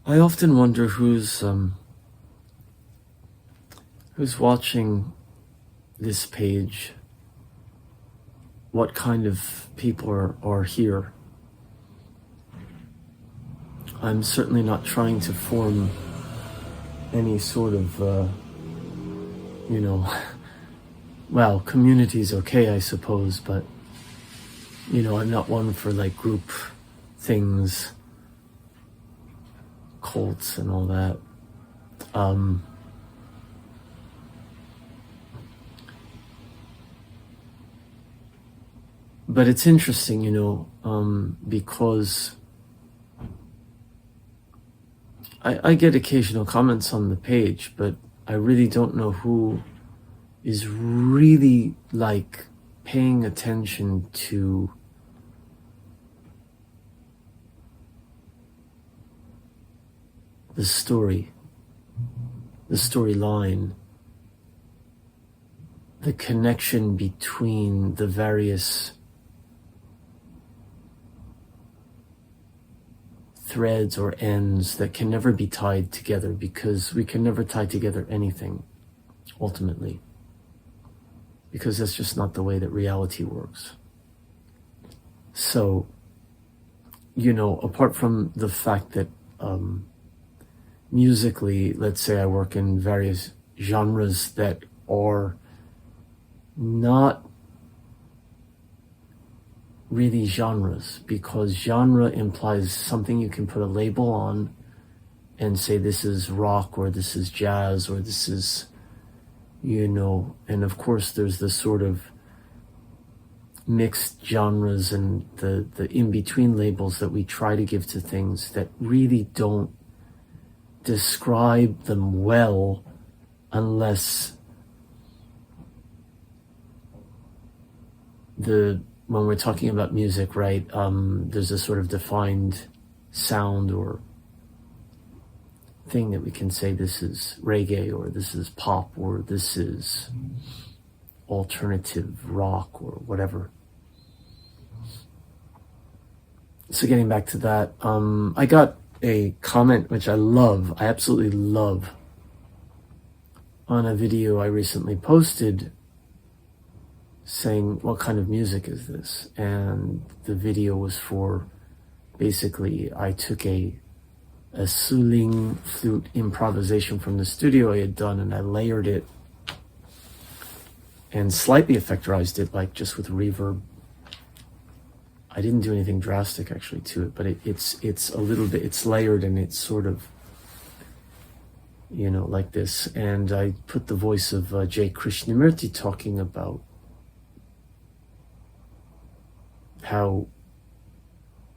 I often wonder who's watching this page, what kind of people are here. I'm certainly not trying to form any sort of, well, community's okay, I suppose, but, I'm not one for like group things, cults and all that. But it's interesting, because I get occasional comments on the page, but I really don't know who is really like paying attention to the storyline, the connection between the various threads or ends that can never be tied together, because we can never tie together anything ultimately, because that's just not the way that reality works. So, apart from the fact that musically, let's say I work in various genres that are not really genres, because genre implies something you can put a label on and say this is rock or this is jazz or this is, and of course there's this sort of mixed genres and the in-between labels that we try to give to things that really don't describe them well, unless when we're talking about music, right, there's a sort of defined sound or thing that we can say this is reggae or this is pop or this is alternative rock or whatever. So getting back to that, I got a comment which I absolutely love, on a video I recently posted saying, what kind of music is this? And the video was for, basically, I took a suling flute improvisation from the studio I had done, and I layered it and slightly effectorized it, like just with reverb. I didn't do anything drastic actually to it, but it's a little bit, it's layered and it's sort of, like this. And I put the voice of J. Krishnamurti talking about how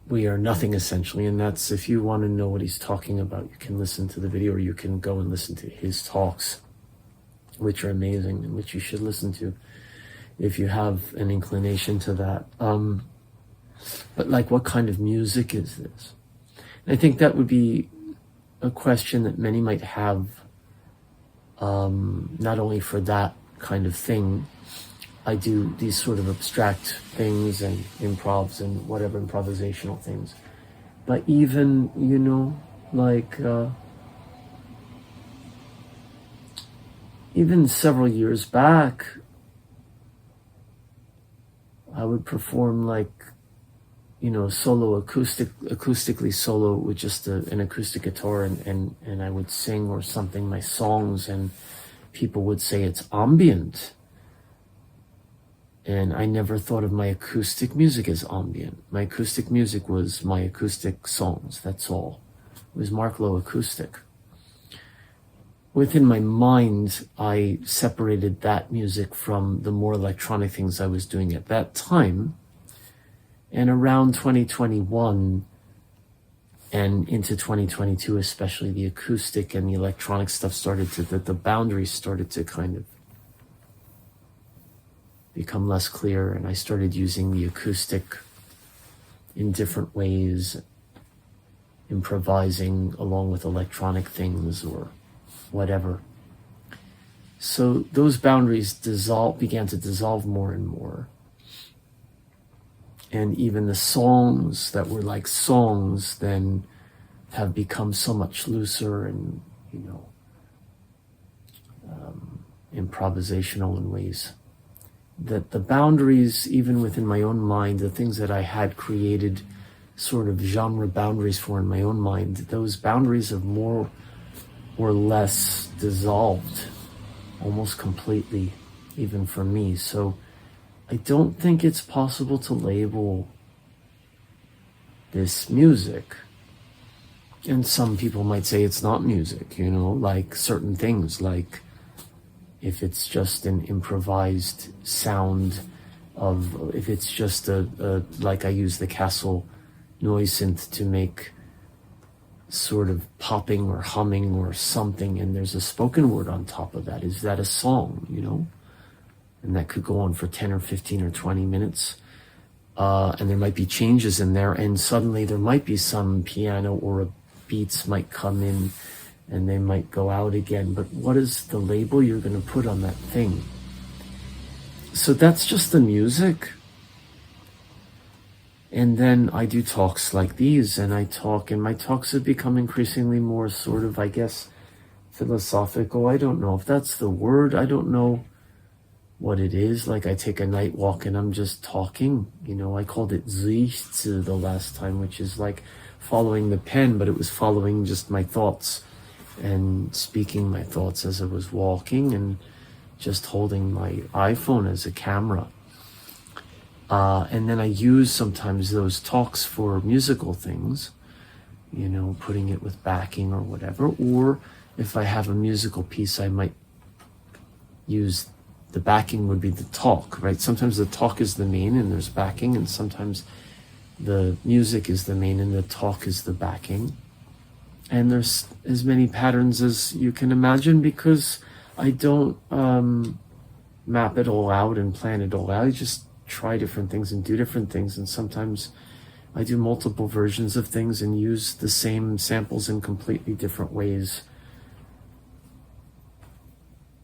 we are nothing essentially, and that's, if you want to know what he's talking about, you can listen to the video, or you can go and listen to his talks, which are amazing and which you should listen to if you have an inclination to that. But like, what kind of music is this? And I think that would be a question that many might have, not only for that kind of thing. I do these sort of abstract things and improvs and whatever, improvisational things. But even, like, even several years back, I would perform like, solo acoustically solo with just an acoustic guitar, and I would sing or something, my songs, and people would say it's ambient. And I never thought of my acoustic music as ambient. My acoustic music was my acoustic songs, that's all. It was Marc Lowe acoustic. Within my mind, I separated that music from the more electronic things I was doing at that time. And around 2021 and into 2022, especially, the acoustic and the electronic stuff started to, the boundaries started to kind of become less clear, and I started using the acoustic in different ways, improvising along with electronic things or whatever. So those boundaries began to dissolve more and more. And even the songs that were like songs then have become so much looser and, improvisational in ways that the boundaries, even within my own mind, the things that I had created sort of genre boundaries for in my own mind, those boundaries have more or less dissolved almost completely, even for me. So I don't think it's possible to label this music. And some people might say it's not music, like certain things, like if it's just an improvised sound of, if it's just like I use the Castle noise synth to make sort of popping or humming or something, and there's a spoken word on top of that. Is that a song, And that could go on for 10 or 15 or 20 minutes. And there might be changes in there, and suddenly there might be some piano or beats might come in and they might go out again. But what is the label you're going to put on that thing? So that's just the music. And then I do talks like these, and I talk, and my talks have become increasingly more sort of, I guess, philosophical. I don't know if that's the word. I don't know what it is. Like I take a night walk and I'm just talking, I called it Zicht the last time, which is like following the pen, but it was following just my thoughts and speaking my thoughts as I was walking and just holding my iPhone as a camera. And then I use sometimes those talks for musical things, putting it with backing or whatever. Or if I have a musical piece, I might use the backing would be the talk, right? Sometimes the talk is the main and there's backing, and sometimes the music is the main and the talk is the backing. And there's as many patterns as you can imagine, because I don't map it all out and plan it all out. I just try different things and do different things. And sometimes I do multiple versions of things and use the same samples in completely different ways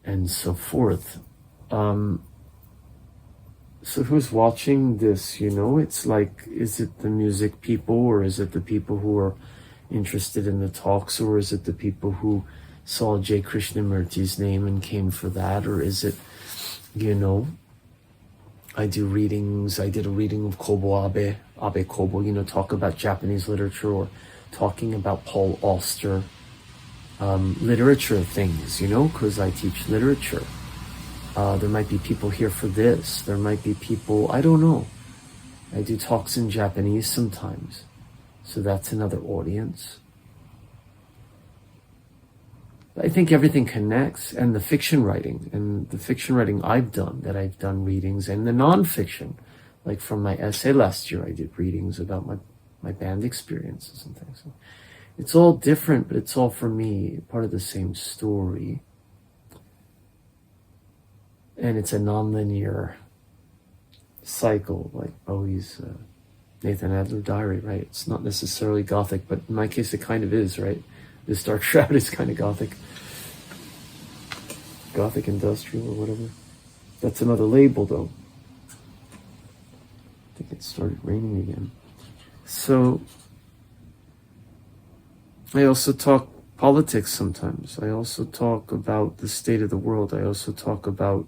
and so forth. So who's watching this, it's like, is it the music people, or is it the people who are interested in the talks, or is it the people who saw J. Krishnamurti's name and came for that, or is it, I do readings. I did a reading of Kobo Abe Kobo, talk about Japanese literature, or talking about Paul Auster, literature things, because I teach literature. There might be people here for this. There might be people, I don't know. I do talks in Japanese sometimes. So that's another audience. I think everything connects, and the fiction writing I've done readings, and the nonfiction, like from my essay last year, I did readings about my band experiences and things. It's all different, but it's all, for me, part of the same story. And it's a nonlinear cycle, like Bowie's Nathan Adler Diary, right? It's not necessarily gothic, but in my case it kind of is, right? This Dark Shroud is kind of gothic. Gothic industrial or whatever. That's another label, though. I think it started raining again. So I also talk politics sometimes. I also talk about the state of the world. I also talk about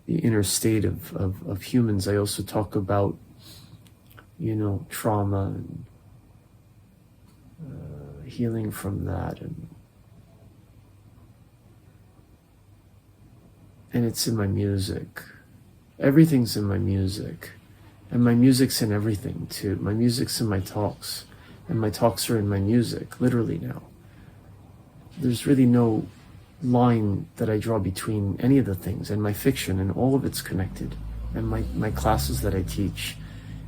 the inner state of humans. I also talk about, trauma and healing from that. And it's in my music. Everything's in my music. And my music's in everything, too. My music's in my talks. And my talks are in my music, literally now. There's really no line that I draw between any of the things, and my fiction, and all of it's connected. And my classes that I teach,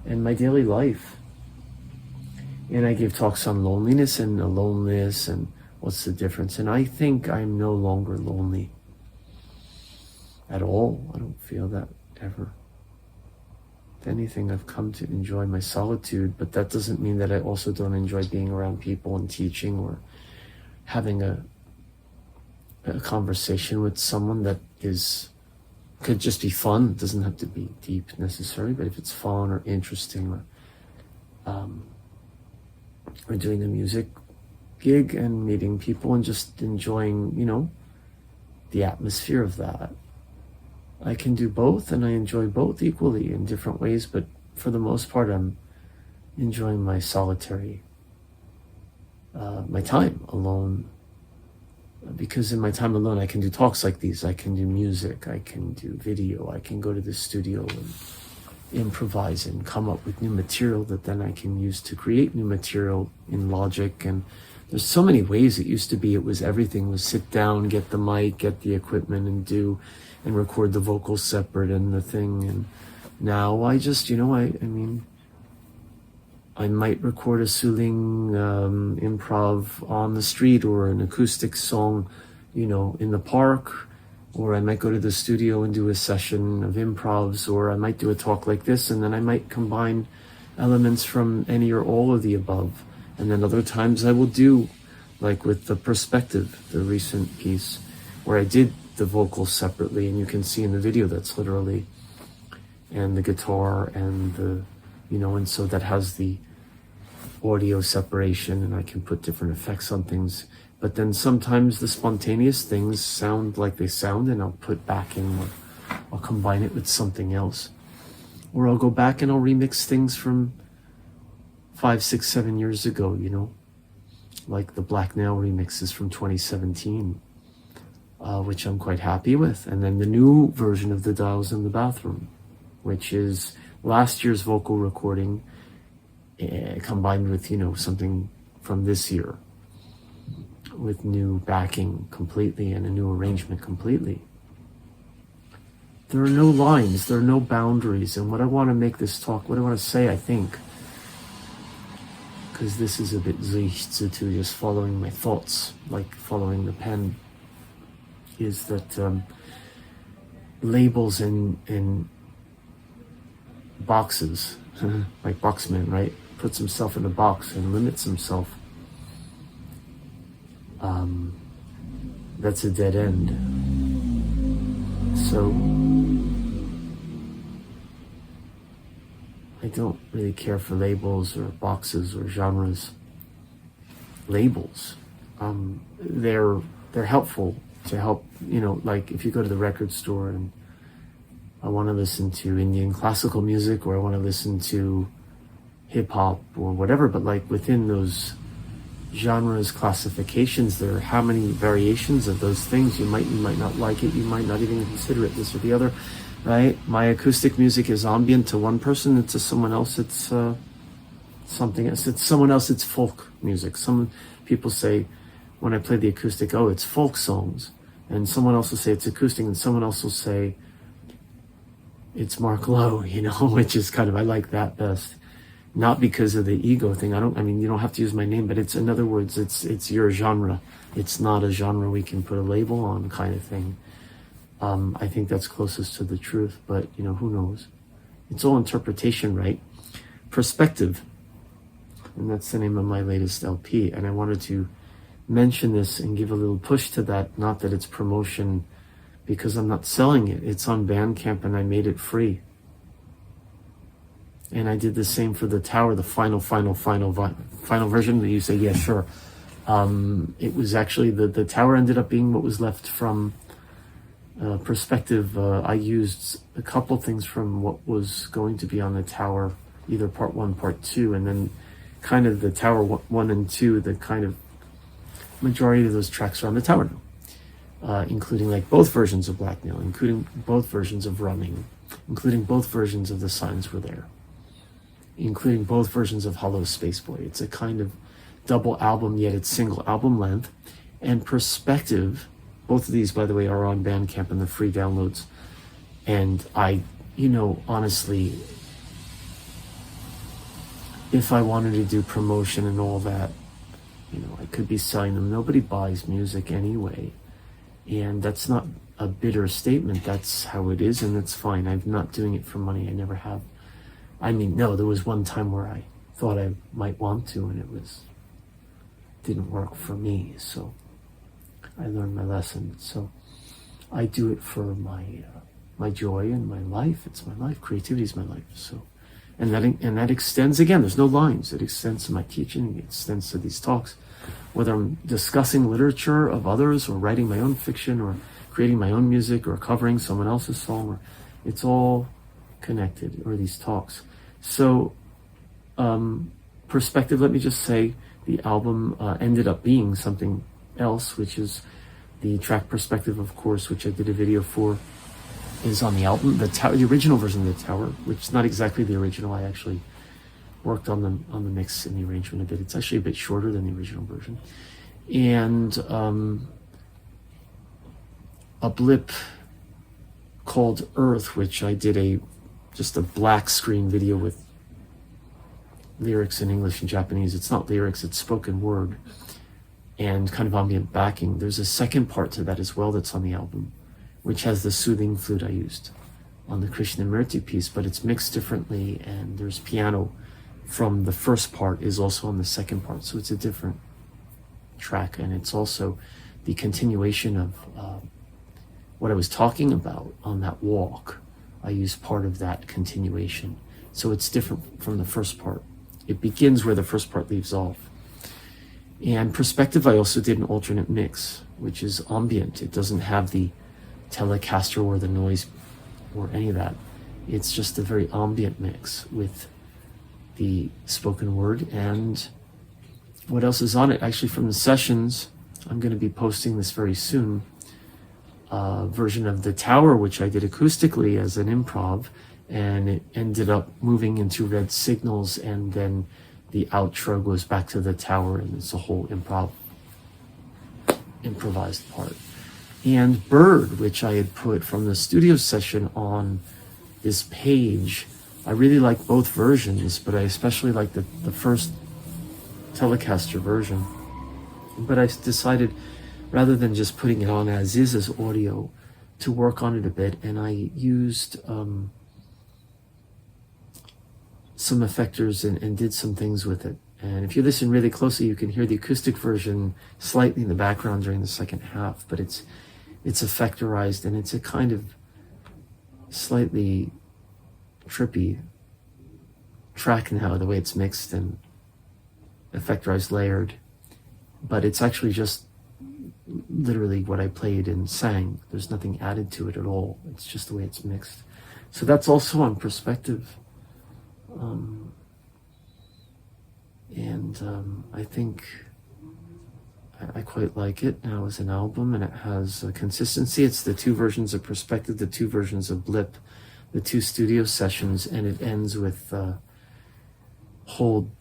and my daily life. And I give talks on loneliness and aloneness, and what's the difference. And I think I'm no longer lonely at all. I don't feel that ever. If anything, I've come to enjoy my solitude, but that doesn't mean that I also don't enjoy being around people and teaching, or having a conversation with someone that could just be fun. It doesn't have to be deep necessarily, but if it's fun or interesting, or or doing a music gig and meeting people and just enjoying, the atmosphere of that. I can do both, and I enjoy both equally in different ways, but for the most part, I'm enjoying my solitary, my time alone. Because in my time alone, I can do talks like these, I can do music, I can do video, I can go to the studio and improvise and come up with new material that then I can use to create new material in Logic. And there's so many ways. It used to be, everything was sit down, get the mic, get the equipment, and record the vocals separate and the thing. And now I just, I might record a Suling improv on the street, or an acoustic song, in the park, or I might go to the studio and do a session of improvs, or I might do a talk like this, and then I might combine elements from any or all of the above. And then other times I will do, like with the Perspective, the recent piece, where I did the vocals separately, and you can see in the video that's literally, and the guitar and the, and so that has the audio separation, and I can put different effects on things. But then sometimes the spontaneous things sound like they sound, and I'll put back in, or I'll combine it with something else. Or I'll go back and I'll remix things from 5, 6, 7 years ago, like the Black Nail remixes from 2017, which I'm quite happy with. And then the new version of The Dials in the Bathroom, which is last year's vocal recording, combined with, something from this year, with new backing completely and a new arrangement completely. There are no lines, there are no boundaries. And what I want to make this talk, what I want to say, I think, because this is a bit to just following my thoughts, like following the pen, is that labels and boxes, like Boxman, right? Puts himself in a box and limits himself. That's a dead end. So I don't really care for labels or boxes or genres. Labels, they're helpful to help, like if you go to the record store and I want to listen to Indian classical music, or I want to listen to hip hop or whatever, but like within those genres, classifications, there are how many variations of those things. You might not like it, you might not even consider it this or the other, right? My acoustic music is ambient to one person, and to someone else it's something else. It's someone else, it's folk music. Some people say when I play the acoustic, oh, it's folk songs, and someone else will say it's acoustic, and someone else will say it's Marc Lowe, which is kind of, I like that best. Not because of the ego thing. You don't have to use my name, but it's, in other words, it's your genre. It's not a genre we can put a label on, kind of thing. I think that's closest to the truth, but who knows? It's all interpretation, right? Perspective. And that's the name of my latest LP. And I wanted to mention this and give a little push to that. Not that it's promotion, because I'm not selling it. It's on Bandcamp and I made it free. And I did the same for the Tower, the final version that you say, yeah, sure. It was actually, the Tower ended up being what was left from Perspective. I used a couple things from what was going to be on the Tower, either part 1, part 2, and then kind of the Tower 1 and 2, the kind of majority of those tracks are on the Tower now, including like both versions of Black Nail, including both versions of Running, including both versions of The Signs Were There, including both versions of Hollow Space Boy. It's a kind of double album, yet it's single album length. And Perspective, both of these, by the way, are on Bandcamp and the free downloads. And I, honestly, if I wanted to do promotion and all that, I could be selling them. Nobody buys music anyway. And that's not a bitter statement. That's how it is, and that's fine. I'm not doing it for money. I never have. No, there was one time where I thought I might want to, and it didn't work for me. So I learned my lesson. So I do it for my joy and my life. It's my life. Creativity is my life. So and that extends, again, there's no lines. It extends to my teaching, it extends to these talks. Whether I'm discussing literature of others or writing my own fiction or creating my own music or covering someone else's song, or it's all connected, or these talks. So perspective, let me just say, the album ended up being something else, which is the track Perspective, of course, which I did a video for, is on the album. The original version of The Tower, which is not exactly the original. I actually worked on the mix and the arrangement a bit. It's actually a bit shorter than the original version. And a blip called Earth, which I did just a black screen video with lyrics in English and Japanese. It's not lyrics, it's spoken word and kind of ambient backing. There's a second part to that as well that's on the album, which has the soothing flute I used on the Krishnamurti piece, but it's mixed differently, and there's piano from the first part is also on the second part, so it's a different track, and it's also the continuation of what I was talking about on that walk. I used part of that continuation, so it's different from the first part. It begins where the first part leaves off. And Perspective, I also did an alternate mix, which is ambient. It doesn't have the Telecaster or the noise or any of that. It's just a very ambient mix with the spoken word. And what else is on it? Actually, from the sessions, I'm going to be posting this very soon, version of The Tower, which I did acoustically as an improv, and it ended up moving into Red Signals, and then the outro goes back to The Tower, and it's a whole improvised part. And Bird, which I had put from the studio session on this page. I really like both versions, but I especially like the first Telecaster version. But I decided, rather than just putting it on as is as audio, to work on it a bit, and I used some effectors and did some things with it. And if you listen really closely, you can hear the acoustic version slightly in the background during the second half, but it's effectorized, and it's a kind of slightly trippy track now, the way it's mixed and effectorized, layered. But it's actually just literally what I played and sang. There's nothing added to it at all. It's just the way it's mixed. So that's also on Perspective. I think I quite like it now as an album, and it has a consistency. It's the two versions of Perspective, the two versions of Blip, the two studio sessions, and it ends with Hold,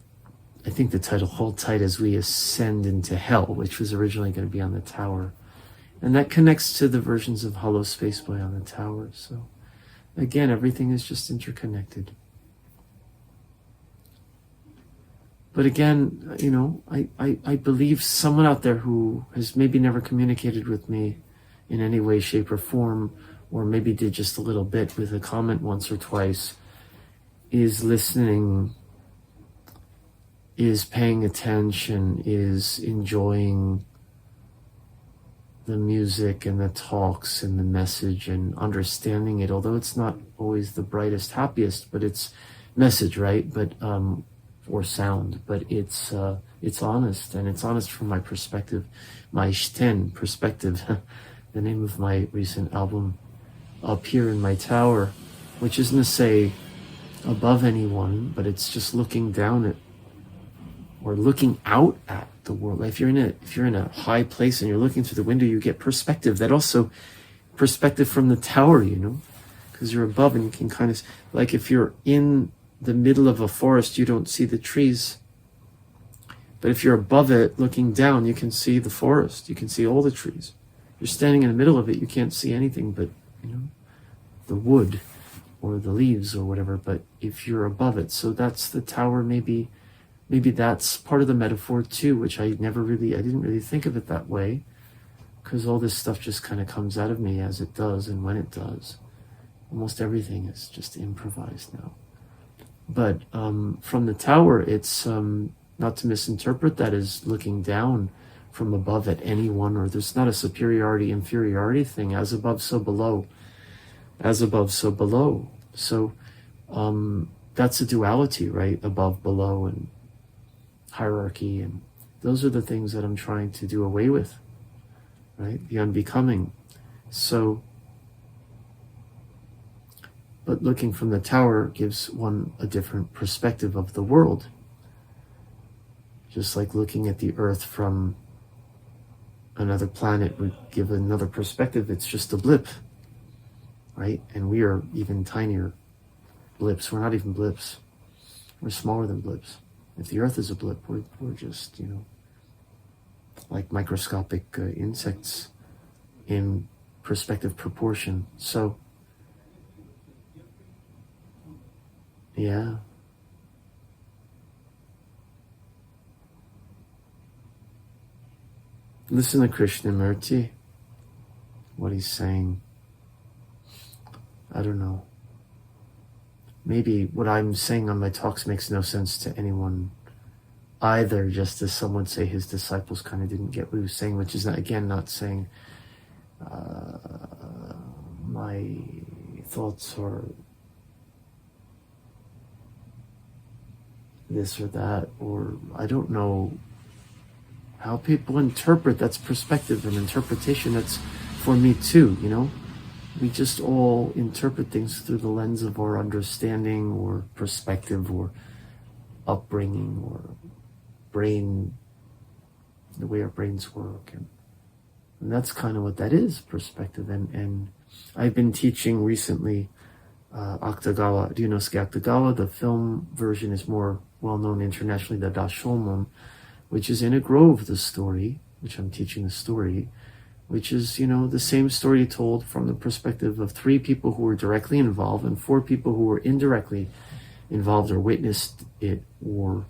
I think the title, Hold Tight as We Ascend into Hell, which was originally going to be on The Tower. And that connects to the versions of Hollow Space Boy on The Tower. So again, everything is just interconnected. But again, you know, I believe someone out there who has maybe never communicated with me in any way, shape, or form, or maybe did just a little bit with a comment once or twice, is listening, is paying attention, is enjoying the music and the talks and the message and understanding it, although it's not always the brightest, happiest, but it's message, right? But or sound, but it's honest, and it's honest from my perspective, my Shten perspective, the name of my recent album, up here in my tower, which isn't to say above anyone, but it's just looking down at, or looking out at the world. If you're in a high place and you're looking through the window, you get perspective. That also perspective from the tower, you know, because you're above and you can kind of, like if you're in the middle of a forest, you don't see the trees. But if you're above it, looking down, you can see the forest. You can see all the trees. You're standing in the middle of it, you can't see anything but, you know, the wood or the leaves or whatever. But if you're above it, so that's the tower. Maybe that's part of the metaphor too, which I didn't really think of it that way, because all this stuff just kind of comes out of me as it does and when it does. Almost everything is just improvised now. But from the tower, it's not to misinterpret that as looking down from above at anyone, or there's not a superiority inferiority thing. As above, so below. As above, so below. So that's a duality, right? Above, below, and hierarchy, and those are the things that I'm trying to do away with, right? The unbecoming. So, but looking from the tower gives one a different perspective of the world. Just like looking at the earth from another planet would give another perspective. It's just a blip, right? And we are even tinier blips. We're not even blips. We're smaller than blips. If the earth is a blip, we're just, like microscopic insects in perspective proportion. So, yeah. Listen to Krishnamurti, what he's saying. I don't know. Maybe what I'm saying on my talks makes no sense to anyone either, just as some would say his disciples kind of didn't get what he was saying, which is, not saying my thoughts are this or that, or I don't know how people interpret. That's perspective and interpretation. That's for me too, We just all interpret things through the lens of our understanding or perspective or upbringing or brain, the way our brains work. And that's kind of what that is, perspective. And I've been teaching recently Akutagawa, Ryunosuke Akutagawa. The film version is more well-known internationally, the Dashomon, which is in a grove, the story, which I'm teaching the story, which is, the same story told from the perspective of 3 people who were directly involved and 4 people who were indirectly involved or witnessed it or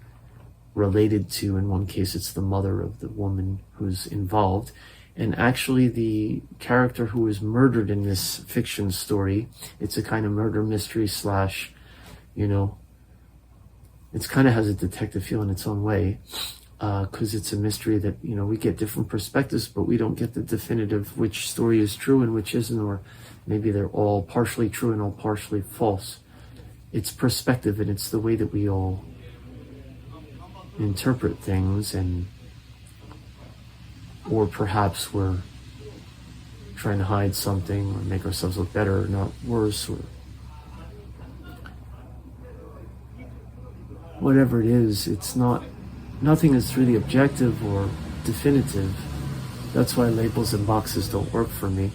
related to. In one case, it's the mother of the woman who's involved. And actually the character who was murdered in this fiction story, it's a kind of murder mystery slash, it's kind of has a detective feel in its own way. Because it's a mystery that, we get different perspectives, but we don't get the definitive which story is true and which isn't, or maybe they're all partially true and all partially false. It's perspective, and it's the way that we all interpret things, or perhaps we're trying to hide something or make ourselves look better or not worse, or whatever it is. Nothing is really objective or definitive. That's why labels and boxes don't work for me.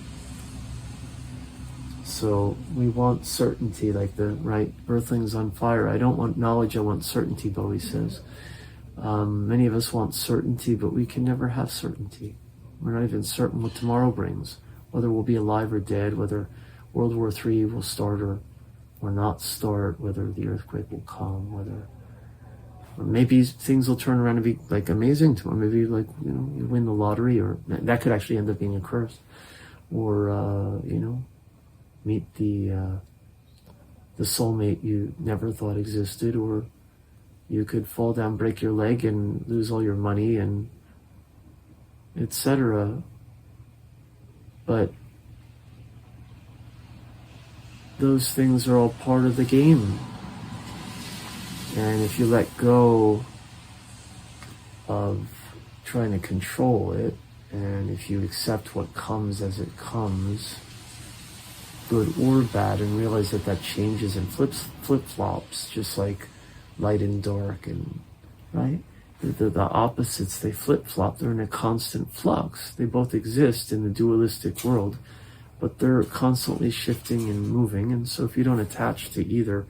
So we want certainty, like the earthlings on fire. I don't want knowledge, I want certainty, Bowie says. Many of us want certainty, but we can never have certainty. We're not even certain what tomorrow brings, whether we'll be alive or dead, whether World War III will start or not start, whether the earthquake will come, or maybe things will turn around and be amazing tomorrow. Maybe you win the lottery, or that could actually end up being a curse. Or meet the soulmate you never thought existed, or you could fall down, break your leg, and lose all your money, and etc. But those things are all part of the game. And if you let go of trying to control it, and if you accept what comes as it comes, good or bad, and realize that changes and flip-flops, just like light and dark, and right? The opposites, they flip-flop. They're in a constant flux. They both exist in the dualistic world, but they're constantly shifting and moving. And so if you don't attach to either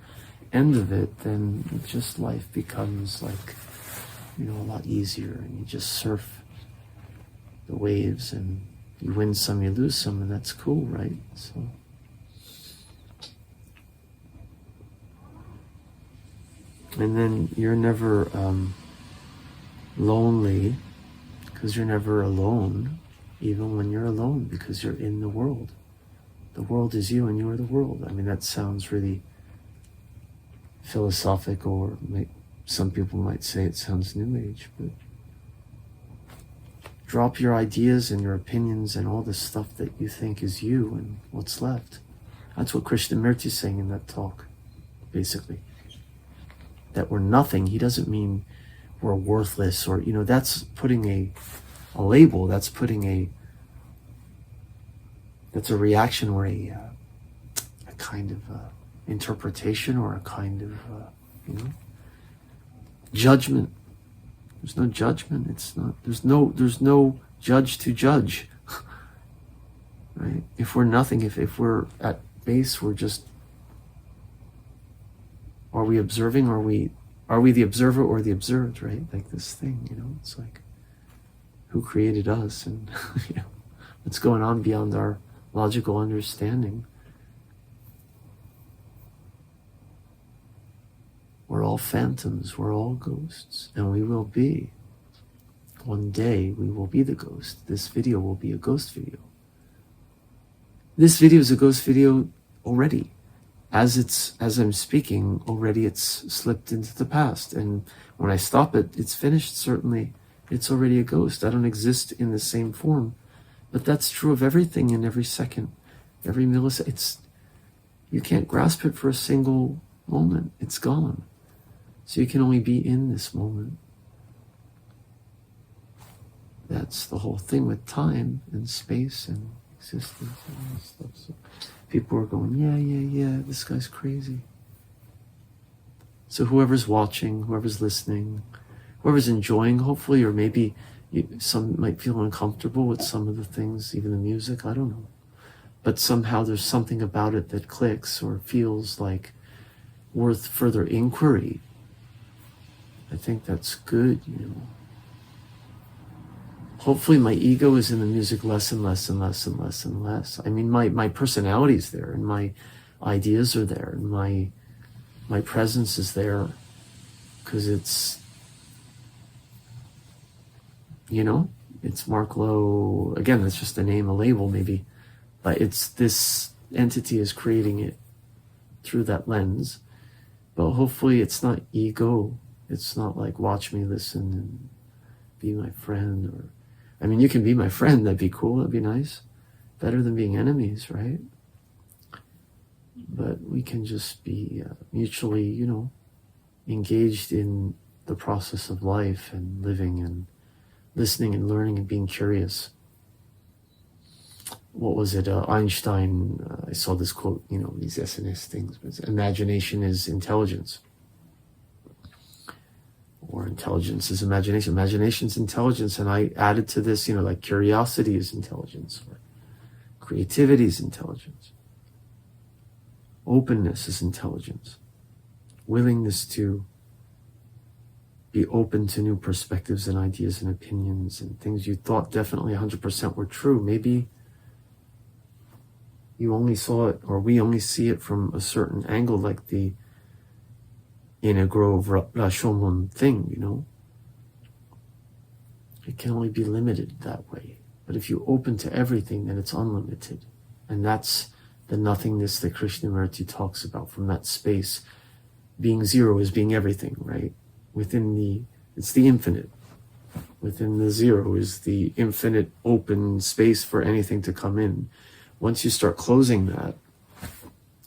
end of it, then just life becomes a lot easier, and you just surf the waves, and you win some, you lose some, and that's cool, right? So and then you're never lonely, because you're never alone, even when you're alone, because you're in the world. The world is you, and you are the world. I mean, that sounds really philosophic, or some people might say it sounds new age, but drop your ideas and your opinions and all the stuff that you think is you, and what's left. That's what Krishnamurti is saying in that talk, basically. that we're nothing, he doesn't mean we're worthless, or, that's putting a label, that's a reaction, or a kind of interpretation, or a kind of judgment. There's no judgment. There's no judge to judge. Right? If we're nothing, if we're at base, we're just, are we observing? Are we the observer or the observed, right? Like this thing, it's like, who created us, and what's going on beyond our logical understanding. We're all phantoms, we're all ghosts, and we will be. One day we will be the ghost. This video will be a ghost video. This video is a ghost video already. As I'm speaking, already it's slipped into the past. And when I stop it, it's finished, certainly. It's already a ghost. I don't exist in the same form. But that's true of everything in every second, every millisecond. You can't grasp it for a single moment. It's gone. So you can only be in this moment. That's the whole thing with time and space and existence and all this stuff. So people are going, yeah, this guy's crazy. So whoever's watching, whoever's listening, whoever's enjoying, hopefully, or maybe some might feel uncomfortable with some of the things, even the music, I don't know. But somehow there's something about it that clicks or feels like worth further inquiry. I think that's good, Hopefully my ego is in the music less and less and less and less and less. I mean, my personality is there, and my ideas are there, and my presence is there, because it's Marc Lowe. Again, it's just a name, a label maybe, but it's this entity is creating it through that lens. But hopefully it's not ego. It's not like, watch me, listen, and be my friend. Or, I mean, you can be my friend. That'd be cool. That'd be nice. Better than being enemies, right? But we can just be mutually, engaged in the process of life and living and listening and learning and being curious. What was it? Einstein, I saw this quote, these SNS things, but imagination is intelligence. Or intelligence is imagination. Imagination's intelligence. And I added to this, like curiosity is intelligence. Or creativity is intelligence. Openness is intelligence. Willingness to be open to new perspectives and ideas and opinions and things you thought definitely 100% were true. Maybe you only saw it, or we only see it from a certain angle, like the in a grove Rashomon thing, It can only be limited that way. But if you open to everything, then it's unlimited. And that's the nothingness that Krishnamurti talks about from that space. Being zero is being everything, right? It's the infinite. Within the zero is the infinite open space for anything to come in. Once you start closing that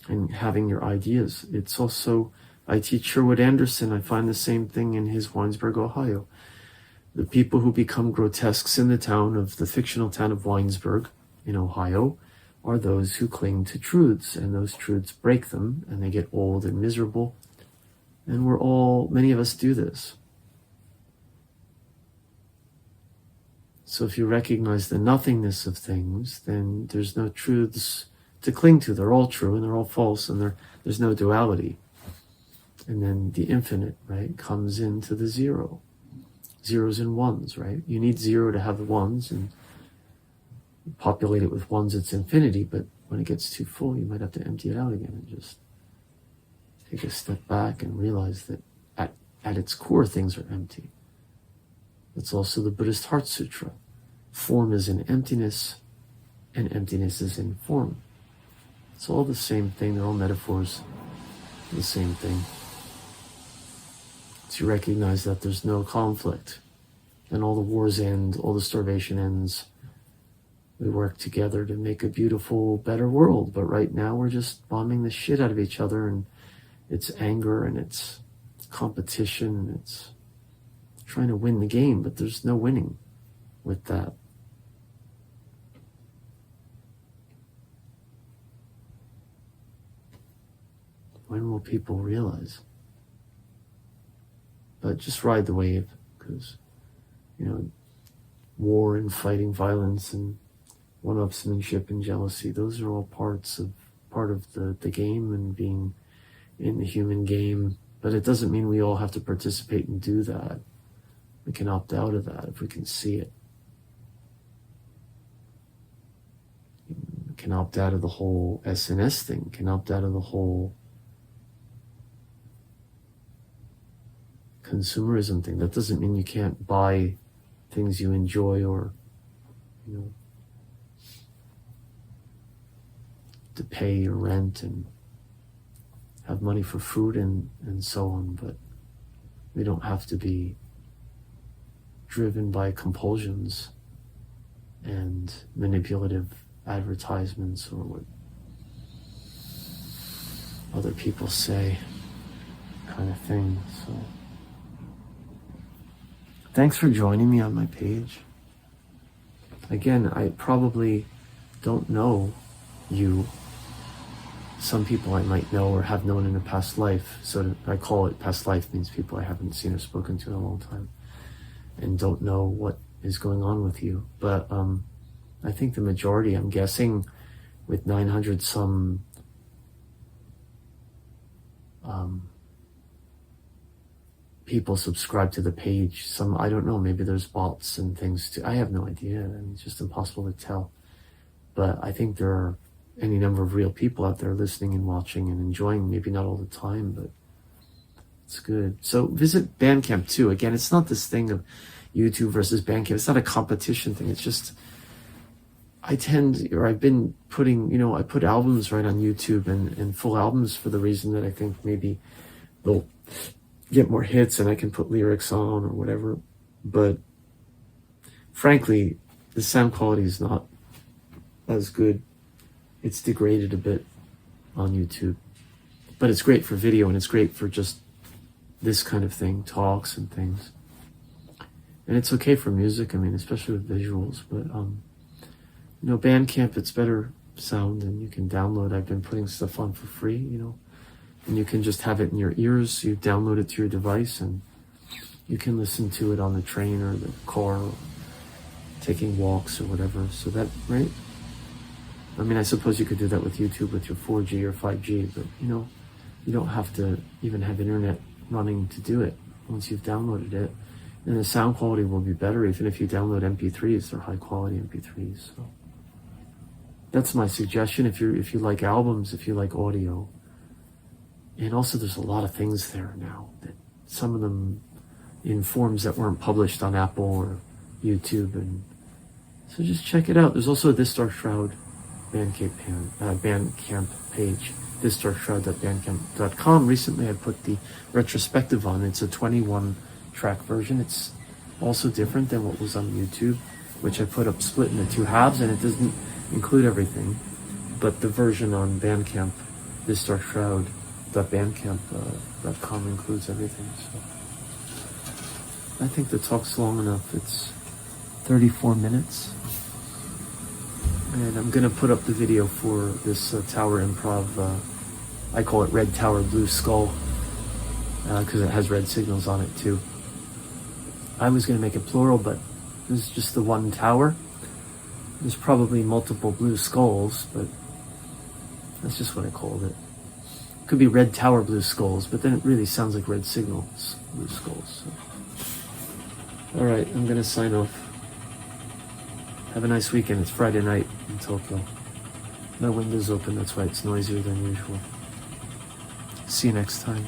and having your ideas, it's also, I teach Sherwood Anderson, I find the same thing in his Winesburg, Ohio. The people who become grotesques in the fictional town of Winesburg in Ohio, are those who cling to truths, and those truths break them, and they get old and miserable. And many of us do this. So if you recognize the nothingness of things, then there's no truths to cling to. They're all true and they're all false, and there's no duality. And then the infinite, right, comes into the zero. Zeros and ones, right? You need zero to have ones, and populate it with ones, it's infinity. But when it gets too full, you might have to empty it out again and just take a step back and realize that at its core, things are empty. That's also the Buddhist Heart Sutra. Form is in emptiness, and emptiness is in form. It's all the same thing. They're all metaphors for the same thing. To recognize that there's no conflict, and all the wars end, all the starvation ends. We work together to make a beautiful, better world. But right now we're just bombing the shit out of each other, and it's anger and it's competition, it's trying to win the game, but there's no winning with that. When will people realize? But just ride the wave, because, war and fighting, violence and one-upsmanship and jealousy, those are all part of the game and being in the human game. But it doesn't mean we all have to participate and do that. We can opt out of that if we can see it. We can opt out of the whole SNS thing, can opt out of the whole consumerism thing. That doesn't mean you can't buy things you enjoy or, to pay your rent and have money for food and so on. But we don't have to be driven by compulsions and manipulative advertisements or what other people say kind of thing. So thanks for joining me on my page. Again, I probably don't know you. Some people I might know or have known in a past life. So I call it past life, means people I haven't seen or spoken to in a long time and don't know what is going on with you. But I think the majority, I'm guessing, with 900 some people subscribe to the page. Some, I don't know, maybe there's bots and things too. I have no idea. It's just impossible to tell. But I think there are any number of real people out there listening and watching and enjoying, maybe not all the time, but it's good. So visit Bandcamp too. Again, it's not this thing of YouTube versus Bandcamp. It's not a competition thing. It's just, I've been putting, I put albums right on YouTube and full albums for the reason that I think maybe they'll get more hits and I can put lyrics on or whatever. But frankly, the sound quality is not as good. It's degraded a bit on YouTube, but it's great for video and it's great for just this kind of thing, talks and things. And it's okay for music, especially with visuals, but Bandcamp, it's better sound and you can download. I've been putting stuff on for free, and you can just have it in your ears. You download it to your device and you can listen to it on the train or the car or taking walks or whatever. So that, right? I suppose you could do that with YouTube with your 4G or 5G, but you don't have to even have internet running to do it once you've downloaded it. And the sound quality will be better even if you download MP3s. They're high quality MP3s. So that's my suggestion if you like albums, if you like audio. And also there's a lot of things there now, that some of them in forms that weren't published on Apple or YouTube, and so just check it out. There's also This Dark Shroud Bandcamp page, thisdarkshroud.bandcamp.com. Recently I put the retrospective on. It's a 21 track version. It's also different than what was on YouTube, which I put up split into two halves, and it doesn't include everything. But the version on Bandcamp, thisdarkshroud.bandcamp.com, includes everything. So I think the talk's long enough. It's 34 minutes. And I'm going to put up the video for this Tower Improv. I call it Red Tower Blue Skull because it has red signals on it too. I was going to make it plural, but this is just the one tower. There's probably multiple blue skulls, but that's just what I called it. It could be Red Tower Blue Skulls, but then it really sounds like red signals, blue skulls. So. All right, I'm going to sign off. Have a nice weekend. It's Friday night in Tokyo. My window's open, that's why it's noisier than usual. See you next time.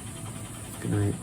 Good night.